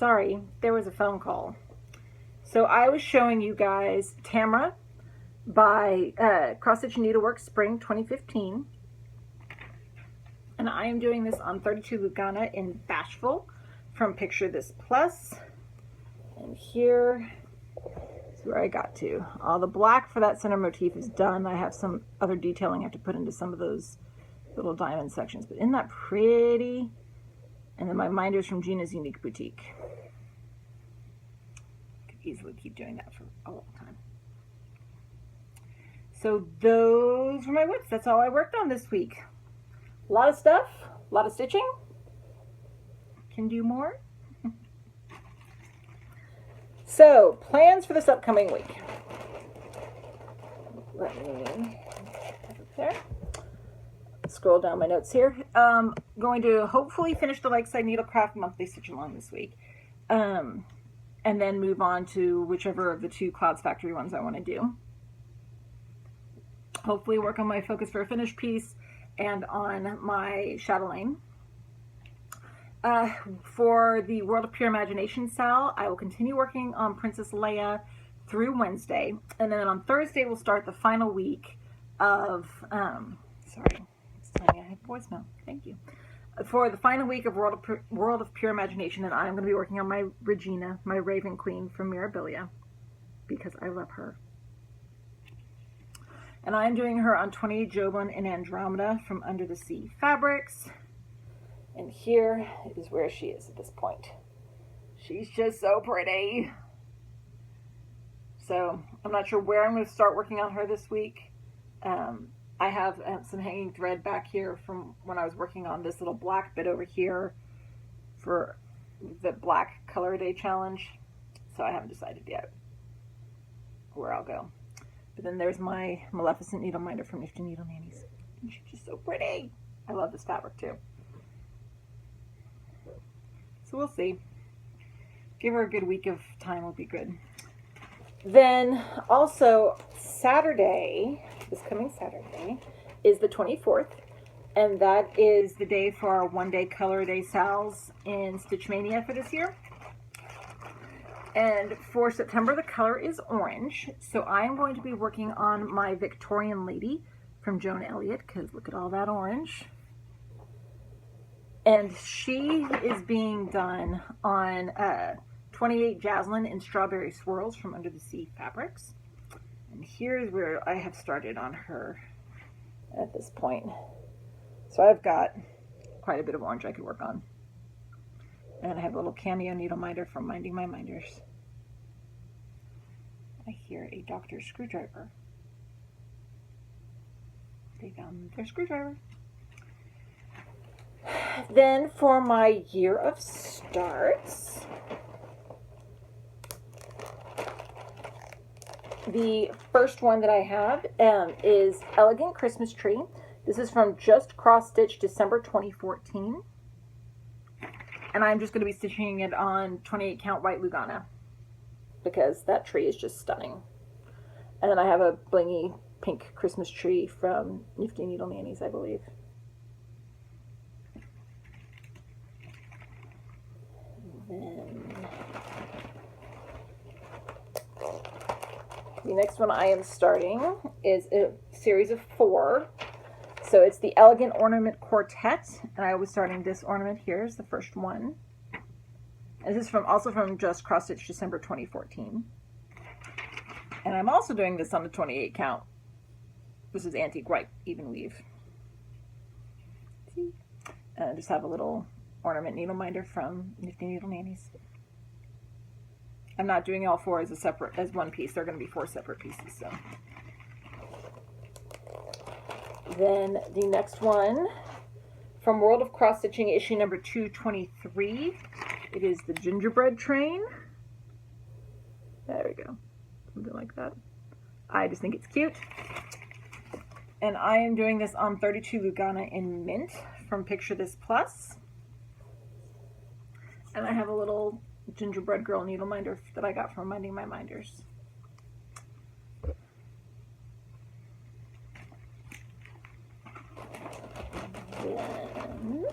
sorry, there was a phone call. So I was showing you guys Tamara by Cross Stitch Needleworks Spring 2015. And I am doing this on 32 Lugana in Bashful from Picture This Plus. And here is where I got to. All the black for that center motif is done. I have some other detailing I have to put into some of those little diamond sections. But isn't that pretty? And then my minders from Gina's Unique Boutique. Could easily keep doing that for a long time. So those were my whips. That's all I worked on this week. A lot of stuff, a lot of stitching. Can do more. So, plans for this upcoming week. Let me there. Scroll down my notes here. Going to hopefully finish the Lakeside Needlecraft monthly stitch along this week. And then move on to whichever of the 2 Clouds Factory ones I want to do. Hopefully work on my Focus for a Finished piece and on my Chatelaine. For the World of Pure Imagination Sal, I will continue working on Princess Leia through Wednesday. And then on Thursday, we'll start the final week of, sorry, it's telling me I have voicemail. Thank you. For the final week of World of Pure Imagination, and I'm going to be working on my Regina, my Raven Queen from Mirabilia, because I love her. And I'm doing her on 28 Joblin and Andromeda from Under the Sea Fabrics. And here is where she is at this point. She's just so pretty. So I'm not sure where I'm going to start working on her this week. I have some hanging thread back here from when I was working on this little black bit over here for the Black Color Day Challenge. So I haven't decided yet where I'll go. But then there's my Maleficent Needleminder from Nifty Needle Nannies. And she's just so pretty. I love this fabric too. So we'll see. Give her a good week of time will be good. Then also Saturday, this coming Saturday, is the 24th. And that is the day for our one-day color day sals in Stitch Mania for this year. And for September, the color is orange. So I am going to be working on my Victorian Lady from Joan Elliott, because look at all that orange. And she is being done on 28 Jaslyn in Strawberry Swirls from Under the Sea Fabrics. And here's where I have started on her at this point. So I've got quite a bit of orange I could work on. And I have a little cameo needle minder from Minding My Minders. I hear a doctor's screwdriver. They found their screwdriver. Then for my year of starts, the first one that I have is Elegant Christmas Tree. This is from Just Cross Stitch December 2014. And I'm just going to be stitching it on 28 count white Lugana because that tree is just stunning. And then I have a blingy pink Christmas tree from Nifty Needle Nannies, I believe. Then the next one I am starting is a series of 4. So it's the Elegant Ornament Quartet, and I was starting this ornament here is the first one. And this is also from Just Cross Stitch December 2014. And I'm also doing this on the 28 count. This is Antique White Even Weave. See? And I just have a little ornament needle minder from Nifty Needle Nannies. I'm not doing all 4 as one piece. They're going to be 4 separate pieces. So. Then the next one from World of Cross Stitching issue number 223. It is the Gingerbread Train. There we go. Something like that. I just think it's cute. And I am doing this on 32 Lugana in Mint from Picture This Plus. And I have a little gingerbread girl needle minder that I got from Minding My Minders. Then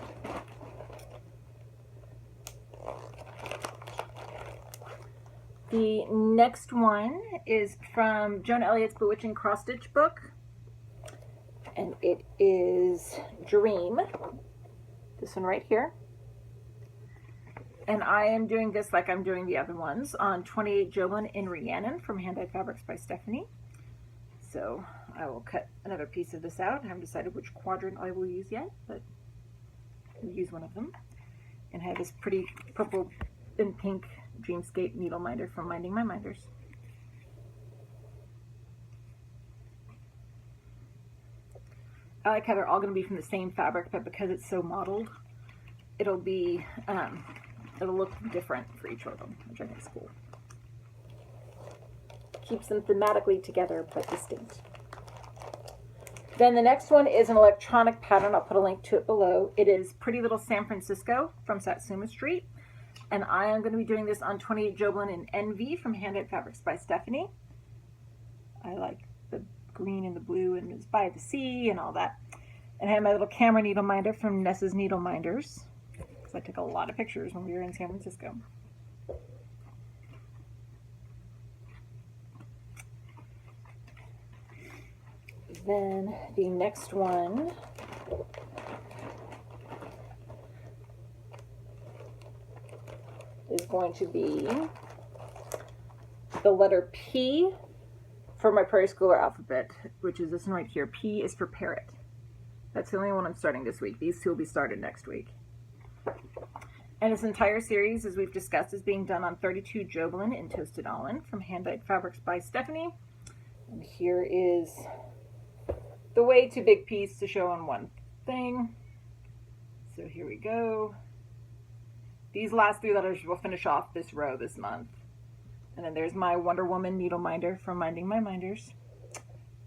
The next one is from Joan Elliott's Bewitching Cross Stitch book, and it is Dream, this one right here. And I am doing this like I'm doing the other ones on 28 Joblin in Rhiannon from Hand-Dyed Fabrics by Stephanie. So I will cut another piece of this out. I haven't decided which quadrant I will use yet, but I'll use one of them. And I have this pretty purple and pink Dreamscape needle minder from Minding My Minders. I like how they're all going to be from the same fabric, but because it's so modeled, it'll be it'll look different for each one of them, which I think is cool. Keeps them thematically together but distinct. Then the next one is an electronic pattern. I'll put a link to it below. It is Pretty Little San Francisco from Satsuma Street. And I am going to be doing this on 28 Joblin in Envy from Hand-Dyed Fabrics by Stephanie. I like the green and the blue, and it's by the sea and all that. And I have my little camera needle minder from Nessa's Needle Minders, because I took a lot of pictures when we were in San Francisco. Then the next one is going to be the letter P for my Prairie Schooler alphabet, which is this one right here. P is for parrot. That's the only one I'm starting this week. These two will be started next week. And this entire series, as we've discussed, is being done on 32 Joblin in Toasted Almond from Hand-Dyed Fabrics by Stephanie. And here is the way too big piece to show on one thing. So here we go. These last three letters will finish off this row this month. And then there's my Wonder Woman needle minder from Minding My Minders.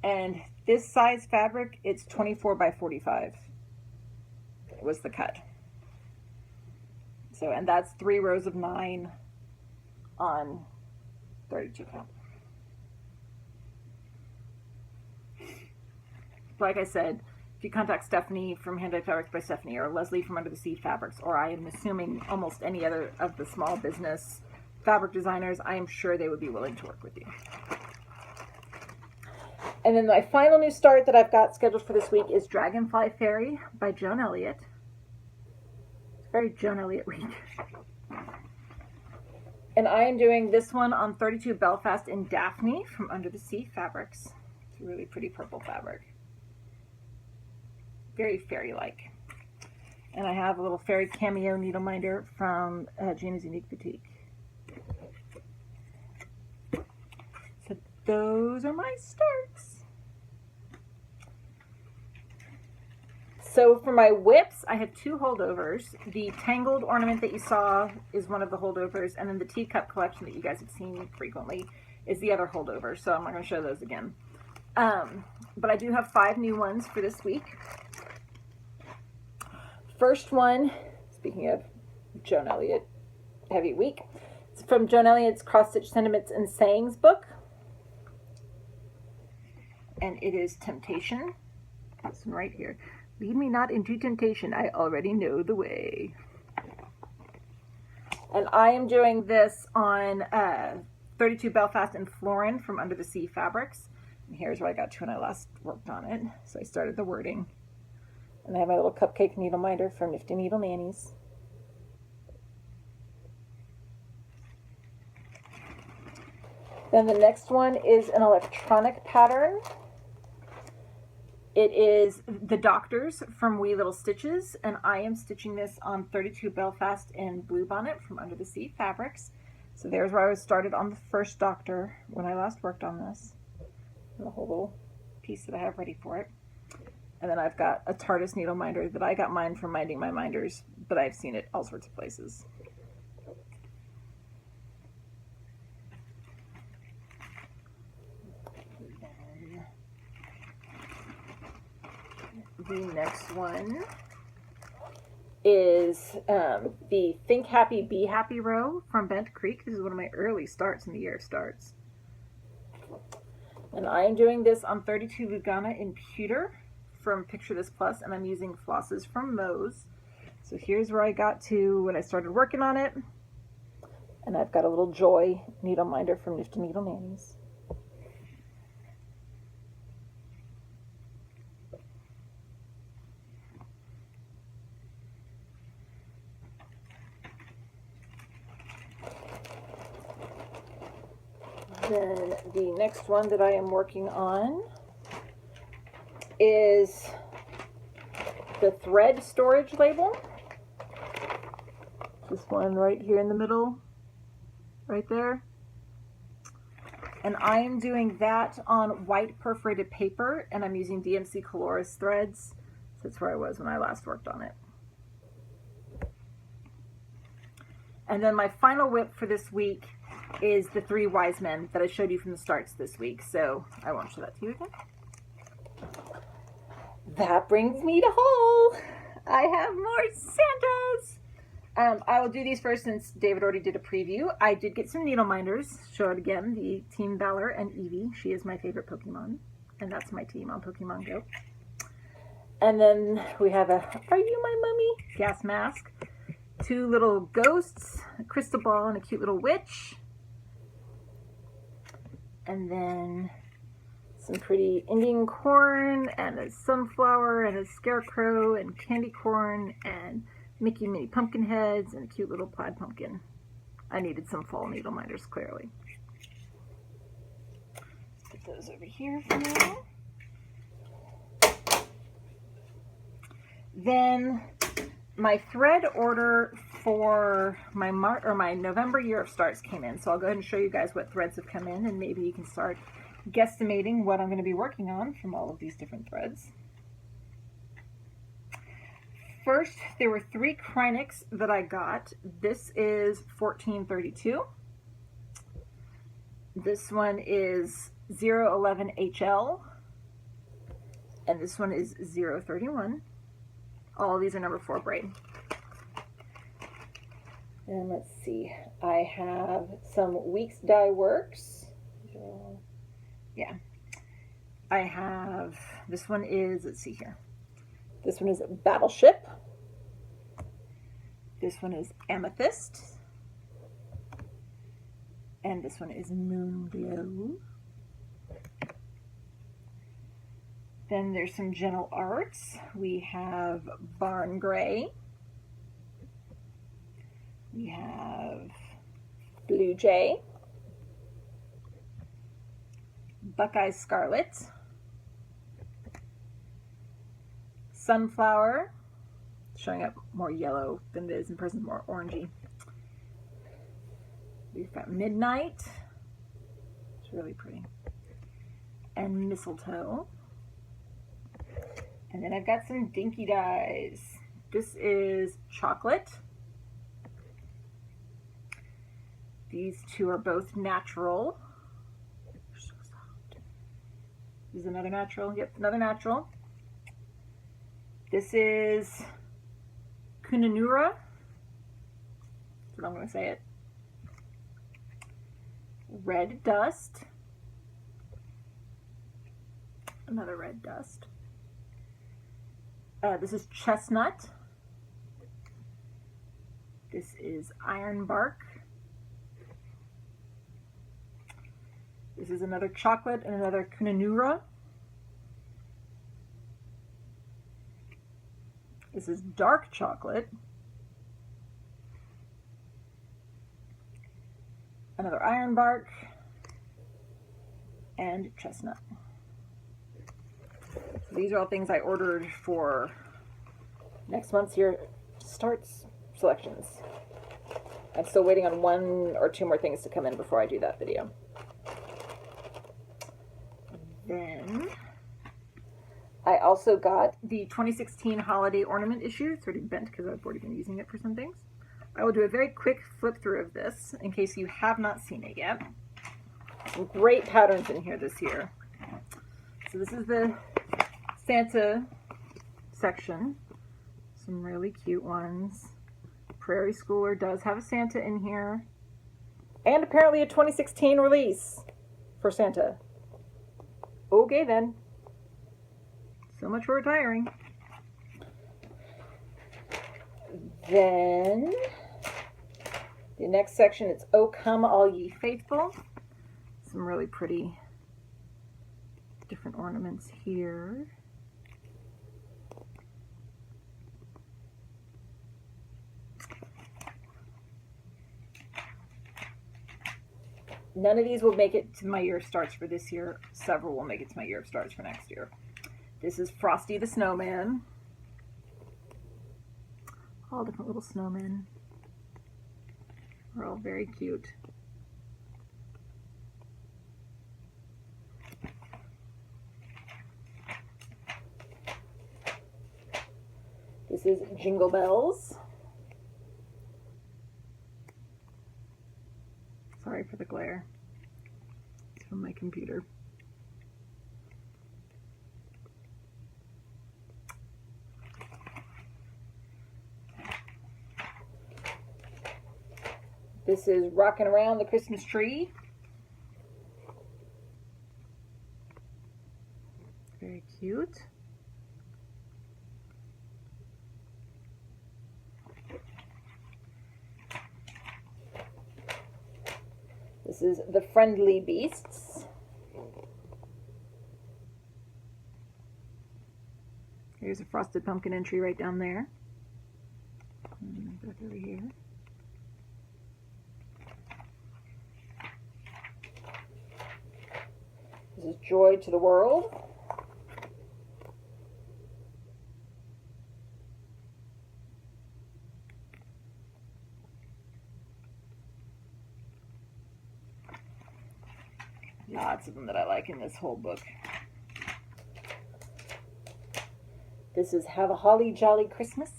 And this size fabric, it's 24 by 45 was the cut. So, and that's 3 rows of 9 on 32 count. Like I said, if you contact Stephanie from Hand-Dyed Fabrics by Stephanie or Leslie from Under the Sea Fabrics, or I am assuming almost any other of the small business fabric designers, I am sure they would be willing to work with you. And then my final new start that I've got scheduled for this week is Dragonfly Ferry by Joan Elliott. It's a very Joan Elliott week. And I am doing this one on 32 Belfast in Daphne from Under the Sea Fabrics. It's a really pretty purple fabric. Very fairy-like. And I have a little fairy cameo needle minder from Gina's Unique Boutique. So those are my starts. So for my whips, I have 2 holdovers. The Tangled ornament that you saw is one of the holdovers, and then the teacup collection that you guys have seen frequently is the other holdover, so I'm not going to show those again. But I do have 5 new ones for this week. First one, speaking of Joan Elliott heavy week, it's from Joan Elliott's Cross Stitch Sentiments and Sayings book. And it is Temptation. This one right here. Lead me not into temptation, I already know the way. And I am doing this on 32 Belfast and Florin from Under the Sea Fabrics. And here's where I got to when I last worked on it. So I started the wording. And I have my little cupcake needle minder from Nifty Needle Nannies. Then the next one is an electronic pattern. It is The Doctors from Wee Little Stitches, and I am stitching this on 32 Belfast in Bluebonnet from Under the Sea Fabrics. So there's where I was started on the first Doctor when I last worked on this. And the whole little piece that I have ready for it. And then I've got a TARDIS needle minder that I got mine from Minding My Minders, but I've seen it all sorts of places. The next one is the Think Happy, Be Happy row from Bent Creek. This is one of my early starts in the year of starts. And I am doing this on 32 Lugana in Pewter from Picture This Plus, and I'm using flosses from Moe's. So here's where I got to when I started working on it. And I've got a little Joy Needleminder from Nifty Needle Nannies. Then the next one that I am working on is the thread storage label. This one right here in the middle, right there. And I am doing that on white perforated paper, and I'm using DMC Coloris threads. So that's where I was when I last worked on it. And then my final whip for this week is the 3 wise men that I showed you from the starts this week. So I won't show that to you again. That brings me to haul. I have more Santas. I will do these first since David already did a preview. I did get some Needleminders. Show it again, the Team Valor and Eevee. She is my favorite Pokemon, and that's my team on Pokemon Go. And then we have a Are You My Mummy? Gas mask. 2 little ghosts, a crystal ball, and a cute little witch. And then some pretty Indian corn, and a sunflower, and a scarecrow, and candy corn, and Mickey Mini pumpkin heads, and a cute little plaid pumpkin. I needed some fall Needleminders, clearly. Put those over here for now. Then my thread order for my November year of starts came in, so I'll go ahead and show you guys what threads have come in, and maybe you can start guesstimating what I'm going to be working on from all of these different threads. First, there were 3 Krynics that I got. This is 1432. This one is 011HL. And this one is 031. All of these are number 4 braid. And let's see, I have some Weeks Dye Works. Yeah. I have, this one is, let's see here. This one is Battleship. This one is Amethyst. And this one is Moonglow. Then there's some Gentle Arts. We have Barn Gray. We have Blue Jay. Buckeye Scarlet. Sunflower, showing up more yellow than it is in person, more orangey. We've got Midnight, it's really pretty, and Mistletoe. And then I've got some Dinky Dyes. This is Chocolate. These 2 are both natural. They're so soft. This is another natural, yep, another natural. This is Kunanura. That's what I'm going to say it. Red Dust. Another Red Dust. This is Chestnut. This is Iron Bark. This is another Chocolate and another Kunanura. This is Dark Chocolate. Another Iron Bark. And Chestnut. So these are all things I ordered for next month's year starts selections. I'm still waiting on 1 or 2 more things to come in before I do that video. Then I also got the 2016 holiday ornament issue. It's already bent because I've already been using it for some things. I will do a very quick flip through of this in case you have not seen it yet. Some great patterns in here this year. So this is the Santa section. Some really cute ones. Prairie Schooler does have a Santa in here. And apparently a 2016 release for Santa. Okay then. So much for retiring. Then The next section, it's O Come All Ye Faithful. Some really pretty different ornaments here. None of these will make it to my year of starts for this year. Several will make it to my year of starts for next year. This is Frosty the Snowman. All different little snowmen. They're all very cute. This is Jingle Bells. Sorry for the glare. It's from my computer. This is Rocking Around the Christmas Tree. Very cute. This is The Friendly Beasts. Here's a frosted pumpkin entry right down there. Back over here. This is Joy to the World. Lots of them that I like in this whole book. This is Have a Holly Jolly Christmas.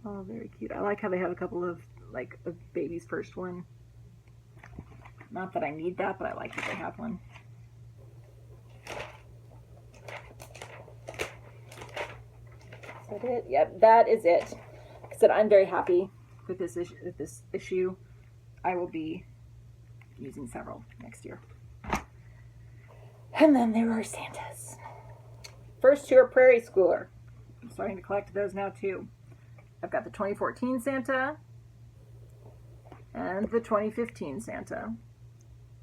Oh, very cute. I like how they have a couple of, like, a baby's first one. Not that I need that, but I like that they have one. Is that it? Yep, that is it. Like I said, I'm very happy with this issue. I will be using several next year. And then there are Santas. First two are Prairie Schooler. I'm starting to collect those now too. I've got the 2014 Santa and the 2015 Santa,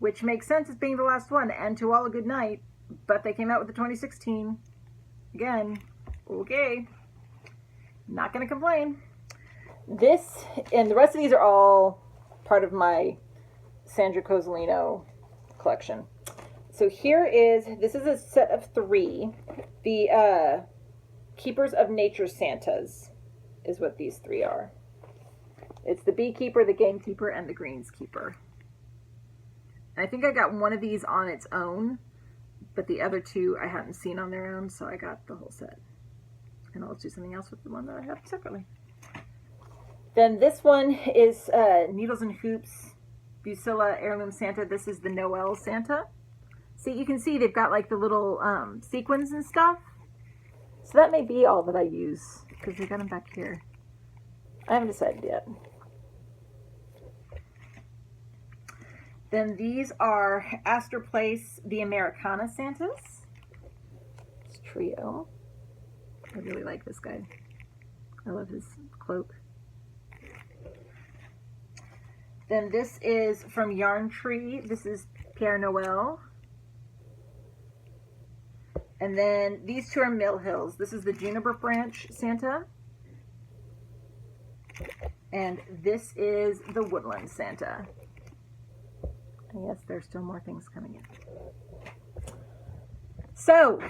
which makes sense as being the last one, and to all a good night, but they came out with the 2016. Again, okay, not gonna complain. This, and the rest of these are all part of my Sandra Cozzolino collection. So here is, this is a set of 3. The Keepers of Nature Santas is what these 3 are. It's the Beekeeper, the Gamekeeper, and the Greenskeeper. And I think I got one of these on its own, but the other 2 I hadn't seen on their own, so I got the whole set. And I'll do something else with the one that I have separately. Then this one is Needles and Hoops, Busilla Heirloom Santa. This is the Noel Santa. See, you can see they've got like the little sequins and stuff. So that may be all that I use, because they got them back here. I haven't decided yet. Then these are Astor Place, the Americana Santas. It's trio. I really like this guy. I love his cloak. Then this is from Yarn Tree. This is Pierre Noel. And then these 2 are Mill Hills. This is the Juniper Branch Santa. And this is the Woodland Santa. And yes, there's still more things coming in. So,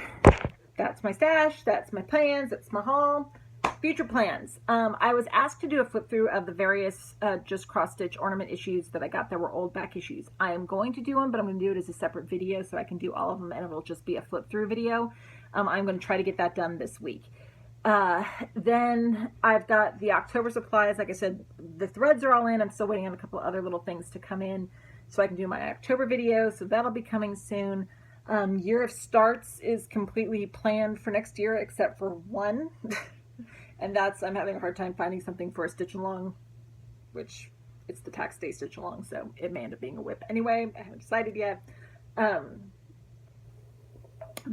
that's my stash, that's my plans, that's my haul. Future plans. I was asked to do a flip through of the various just cross-stitch ornament issues that I got that were old back issues. I am going to do them, but I'm going to do it as a separate video so I can do all of them and it'll just be a flip through video. I'm going to try to get that done this week. Then I've got the October supplies. Like I said, the threads are all in. I'm still waiting on a couple other little things to come in so I can do my October video. So that'll be coming soon. Year of starts is completely planned for next year except for one. And that's, I'm having a hard time finding something for a stitch along, which it's the tax day stitch along, so it may end up being a whip. Anyway, I haven't decided yet. But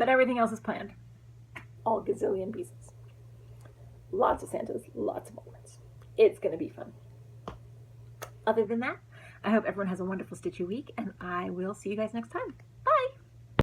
everything else is planned. all gazillion pieces. Lots of Santas, lots of ornaments. It's going to be fun. Other than that, I hope everyone has a wonderful stitchy week, and I will see you guys next time.